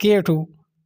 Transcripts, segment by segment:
K2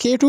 K2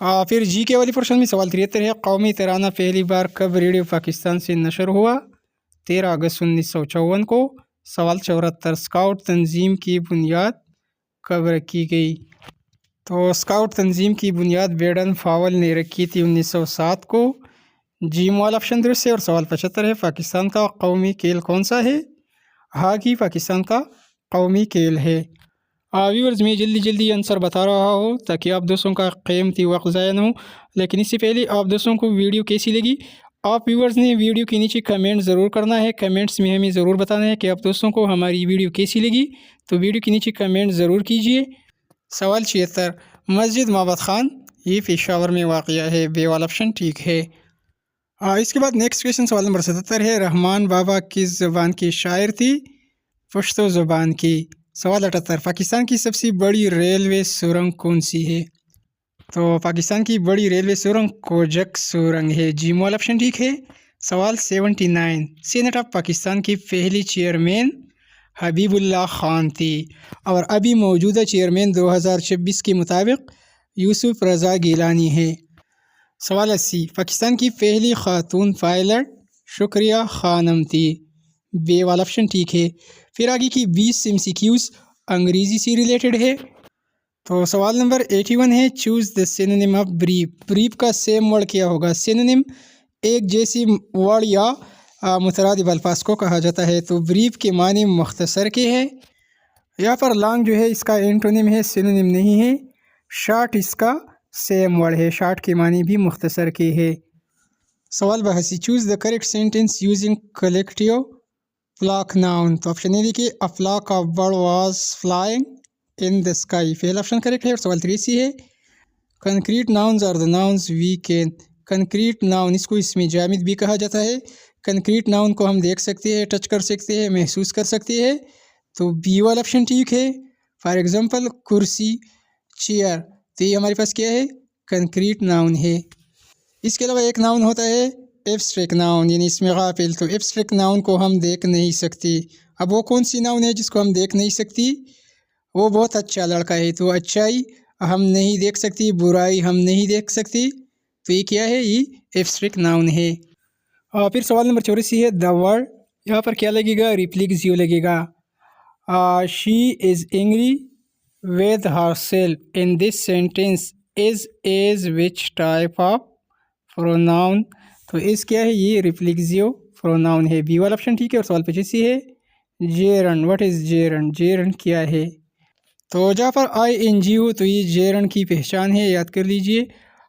پھر جی کے والی پورشن میں سوال 73 ہے، قومی ترانہ پہلی بار کب ریڈیو پاکستان سے نشر ہوا؟ 13 اگست 1954 کو۔ سوال 74، اسکاؤٹ تنظیم کی بنیاد کب رکھی گئی؟ تو اسکاؤٹ تنظیم کی بنیاد بیڈن فاول نے رکھی تھی 1907 کو۔ جی والا آپشن درست ہے۔ اور سوال 75 ہے، پاکستان کا قومی کھیل کون سا ہے؟ ہاکی پاکستان کا قومی کھیل ہے۔ ویورز میں جلدی آنسر بتا رہا ہوں تاکہ آپ دوستوں کا قیمتی وقت ضائع نہ ہو، لیکن اس سے پہلے آپ دوستوں کو ویڈیو کیسی لگی آپ ویورز نے ویڈیو کے نیچے کمنٹ ضرور کرنا ہے۔ کمنٹس میں ہمیں ضرور بتانا ہے کہ آپ دوستوں کو ہماری ویڈیو کیسی لگی، تو ویڈیو کے نیچے کمنٹ ضرور کیجیے۔ سوال 76، مسجد معبد خان یہ پشاور میں واقع ہے، بے والا آپشن ٹھیک ہے۔ اس کے بعد نیکسٹ کویشچن سوال نمبر 77 ہے، رحمان بابا کس زبان کی شاعر تھی؟ پشتو زبان کی۔ سوال 78، پاکستان کی سب سے بڑی ریلوے سرنگ کون سی ہے؟ تو پاکستان کی بڑی ریلوے سرنگ کوجک سرنگ ہے، جی والا آپشن ٹھیک ہے۔ سوال 79، سینٹ آف پاکستان کی پہلی چیئرمین حبیب اللہ خان تھی، اور ابھی موجودہ چیئرمین 2026 کے مطابق یوسف رضا گیلانی ہے۔ سوال 80، پاکستان کی پہلی خاتون پائلٹ شکریہ خانم تھی، بے والا آپشن ٹھیک ہے۔ پھر آگے کی 20 MCQs انگریزی سے ریلیٹڈ ہے۔ تو سوال نمبر 81 ہے، choose the synonym of brief. Brief کا سیم ورڈ کیا ہوگا؟ سینونیم ایک جیسی ورڈ یا مترادف الفاظ کو کہا جاتا ہے، تو بریف کے معنی مختصر کے ہے۔ یہاں پر لانگ جو ہے اس کا اینٹونیم ہے، سینونیم نہیں ہے۔ شارٹ اس کا سیم ورڈ ہے، شارٹ کے معنی بھی مختصر کے ہے۔ سوال 82، choose the correct sentence using collective flock noun. تو آپشن اے دیکھیے، a flock of bird was flying in the sky، پہلا آپشن کریکٹ ہے۔ اور سوال 83 ہے، concrete nouns are the nouns we can. Concrete noun اس کو اسم جامد بھی کہا جاتا ہے۔ کنکریٹ ناؤن کو ہم دیکھ سکتے ہیں، ٹچ کر سکتے ہیں، محسوس کر سکتے ہیں، تو بی والا آپشن ٹھیک ہے۔ فار ایگزامپل کرسی، چیئر، تو یہ ہمارے پاس کیا ہے؟ کنکریٹ ناؤن ہے۔ اس کے علاوہ ایک ناؤن ہوتا ہے ایبسٹریکٹ ناؤن، یعنی اس میں غافل، تو ایبسٹریکٹ ناؤن کو ہم دیکھ نہیں سکتے۔ اب وہ کون سی ناؤن ہے جس کو ہم دیکھ نہیں سکتی؟ وہ بہت اچھا لڑکا ہے، تو اچھائی ہم نہیں دیکھ سکتی، برائی ہم نہیں دیکھ سکتی، تو یہ کیا ہے؟ یہ ایبسٹریکٹ ناؤن ہے۔ پھر سوال نمبر 84 ہے، دا ورڈ، یہاں پر کیا لگے گا؟ ریفلیکسیو لگے گا۔ She is angry with herself in this sentence is which type of pronoun. تو اس کیا ہے؟ یہ ریفلیکسیو پروناؤن ہے، بی والا آپشن ٹھیک ہے۔ اور سوال 85 ہے، جیرن، واٹ از جیرن؟ جیرن کیا ہے؟ تو جہاں پر ING ہو تو یہ جیرن کی پہچان ہے، یاد کر لیجئے۔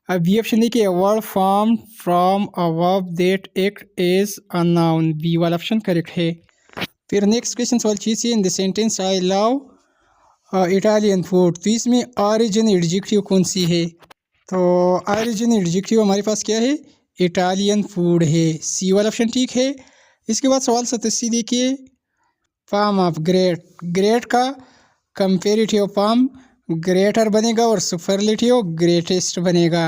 اب بی آپشن دیکھیے، a word formed from a verb that act as a noun، B والا آپشن کریکٹ ہے۔ پھر نیکسٹ کویشچن سوال 86، in the sentence I love Italian food, تو اس میں آریجن ایڈجیکٹیو کون سی ہے؟ تو آریجن ایڈجیکٹیو ہمارے پاس کیا ہے؟ اٹالین فوڈ ہے، سی والا آپشن ٹھیک ہے۔ اس کے بعد سوال 87 دیکھیے، فارم آف گریٹ، گریٹ کا کمپیریٹیو فارم گریٹر بنے گا اور سپرلیٹیو گریٹسٹ بنے گا،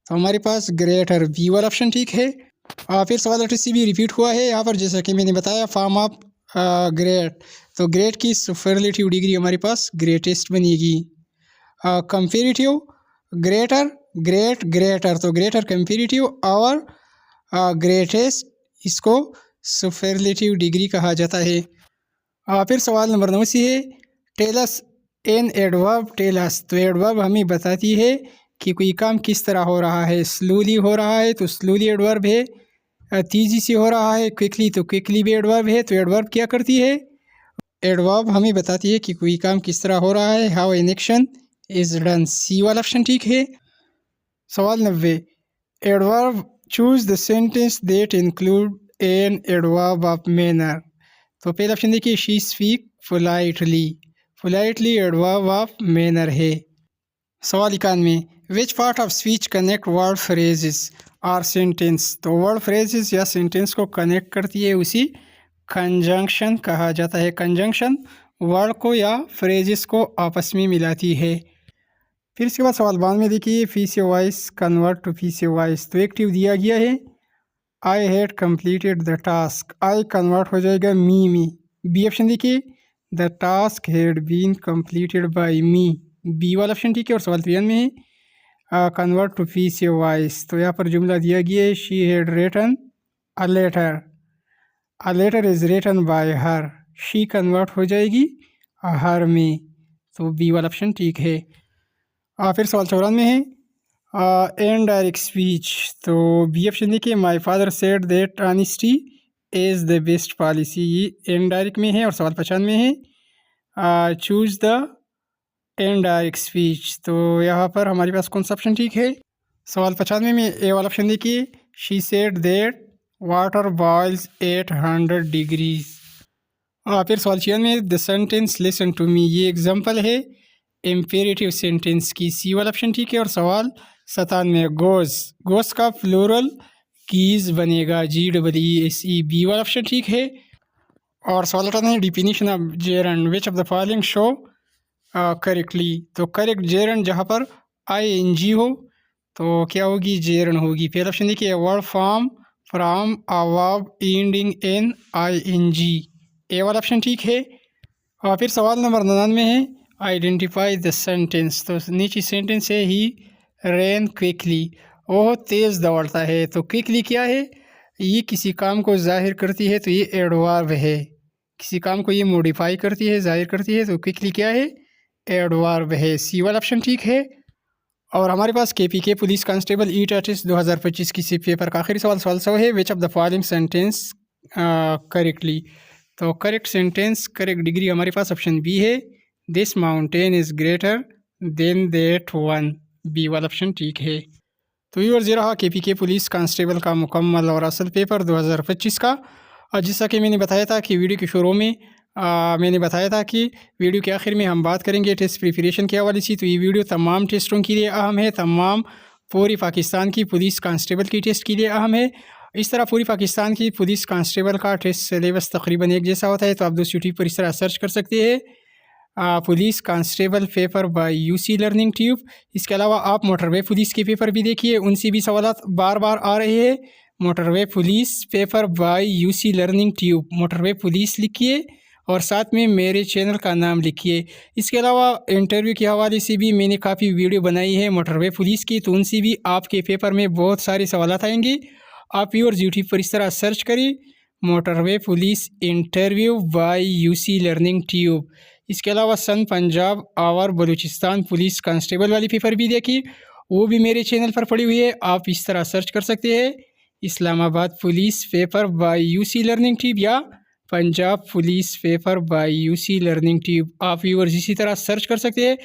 تو ہمارے پاس گریٹر، بی والا آپشن ٹھیک ہے۔ پھر سوال 88 بھی ریپیٹ ہوا ہے یہاں پر، جیسا کہ میں نے بتایا، فارم آف گریٹ، تو گریٹ کی سپرلیٹیو ڈگری ہمارے پاس گریٹسٹ بنے گی۔ کمپیریٹیو گریٹر، گریٹ، گریٹر، تو گریٹر کمپیریٹیو اور گریٹسٹ اس کو سپرلیٹیو ڈگری کہا جاتا ہے۔ پھر سوال نمبر 89 ہے، ٹیلس این ایڈورب ٹیلس، تو ایڈورب ہمیں بتاتی ہے کہ کوئی کام کس طرح ہو رہا ہے۔ سلولی ہو رہا ہے تو سلولی ایڈورب ہے، تیزی سے ہو رہا ہے کوئکلی تو کوئکلی بھی ایڈورب ہے۔ تو ایڈورب کیا کرتی ہے؟ ایڈورب ہمیں بتاتی ہے کہ کوئی کام کس طرح ہو رہا ہے، how an action is done, C والا آپشن ٹھیک ہے۔ سوال 90، adverb choose the sentence that include an adverb of manner, تو پہلا آپشن دیکھیے، she speak politely, politely adverb of manner ہے۔ سوال 91، which part of speech connect word phrases اور سینٹینس، تو ورڈ فریزز یا سینٹینس کو کنیکٹ کرتی ہے، اسی کنجنکشن کہا جاتا ہے۔ کنجنکشن ورڈ کو یا فریزز کو آپس میں ملاتی ہے۔ پھر اس کے بعد سوال 92 میں دیکھیے، passive voice convert to passive voice, تو ایکٹیو دیا گیا ہے، I had completed the task, I convert ہو جائے گا می میں، بی آپشن دیکھیے، the task had been completed by me, B والا آپشن ٹھیک ہے۔ اور سوال 93 ہے، convert to passive voice. تو یہاں پر جملہ دیا گیا ہے she had written a letter. A letter is written by her. She convert ہو جائے گی ہر میں. تو بی والا آپشن ٹھیک ہے. پھر سوال 94 میں ہے انڈائریکٹ اسپیچ. تو بی آپشن دیکھیے my father said that honesty is the best policy. یہ انڈائریکٹ میں ہے. اور سوال 95 میں ہے چوز دا انڈائریکٹ اسپیچ. تو یہاں پر ہمارے پاس کون سا آپشن ٹھیک ہے؟ سوال 95 میں اے والا آپشن دیکھیے she said that water boils 800 degrees. پھر سوال 96 میں the sentence listen to me. یہ ایگزامپل ہے امپیریٹیو سینٹینس کی. سی والا آپشن ٹھیک ہے. اور سوال 97 گوز کا فلورل کیز بنے گا GEES. بی والا آپشن ٹھیک ہے. اور سوال 98 definition of gerund which of the following show correctly. تو کریکٹ جیرنڈ جہاں پر ING ہو تو کیا ہوگی؟ جیرنڈ ہوگی. پہلا آپشن دیکھیے word form from a verb ending in ING. اے والا آپشن ٹھیک ہے. اور پھر سوال نمبر 99 ہے آئیڈینٹیفائی دا سینٹینس. تو نیچے سینٹینس ہے ہی رین کوئکلی. وہ تیز دوڑتا ہے. تو کوئکلی کیا ہے؟ یہ کسی کام کو ظاہر کرتی ہے تو یہ ایڈورب ہے. کسی کام کو یہ موڈیفائی کرتی ہے، ظاہر کرتی ہے. تو کوئکلی کیا ہے؟ ایڈورب ہے. سی والا آپشن ٹھیک ہے. اور ہمارے پاس KPK پولیس کانسٹیبل ٹیسٹ 2025 کی پیپر کا آخری سوال 100 ہے which of the following sentence correctly. تو کریکٹ سینٹینس کریکٹ ڈگری ہمارے پاس آپشن بی ہے this mountain is greater than that one. B والا آپشن ٹھیک ہے. تو یہ رہا KPK پولیس کانسٹیبل کا مکمل اور اصل پیپر 2025 کا. اور جیسا کہ میں نے بتایا تھا کہ ویڈیو کے شروع میں میں نے بتایا تھا کہ ویڈیو کے آخر میں ہم بات کریں گے ٹیسٹ پریپریشن کے حوالے سے. تو یہ ویڈیو تمام ٹیسٹوں کے لیے اہم ہے. تمام پوری پاکستان کی پولیس کانسٹیبل کی ٹیسٹ کے لیے اہم ہے. اس طرح پوری پاکستان کی پولیس کانسٹیبل کا ٹیسٹ سلیبس تقریباً ایک جیسا ہوتا ہے. تو آپ دوست یوٹیوب پر اس طرح سرچ کر سکتے ہیں police constable paper by UC learning tube. اس کے علاوہ آپ موٹر وے پولیس کے پیپر بھی دیکھیے، ان سے بھی سوالات بار بار آ رہے ہیں. Motor way police paper by UC learning tube. Motor way police لکھیے اور ساتھ میں میرے چینل کا نام لکھیے. اس کے علاوہ انٹرویو کے حوالے سے بھی میں نے کافی ویڈیو بنائی ہے موٹر وے پولیس کی. تو ان سے بھی آپ کے پیپر میں بہت سارے سوالات آئیں گے. آپ ویورز یوٹیوب پر اس طرح سرچ کریں motorway police interview by UC learning tube. اس کے علاوہ سن پنجاب اور بلوچستان پولیس کانسٹیبل والی پیپر بھی دیکھیے، وہ بھی میرے چینل پر پڑی ہوئی ہے. آپ اس طرح سرچ کر سکتے ہیں Islamabad police paper by UC learning tube یا Punjab police paper by UC learning tube. آپ ویورز اسی طرح سرچ کر سکتے ہیں.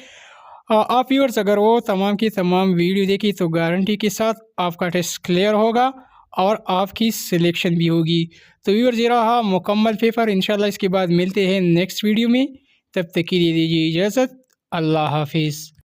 آپ ویورز اگر وہ تمام کی تمام ویڈیو دیکھی تو گارنٹی کے ساتھ آپ کا ٹیسٹ کلیئر ہوگا اور آپ کی سلیکشن بھی ہوگی. تو ویورز یہ رہا مکمل پیپر. انشاءاللہ اس کے بعد ملتے ہیں نیکسٹ ویڈیو میں. تب تک کے لیے دیجیے اجازت. اللہ حافظ.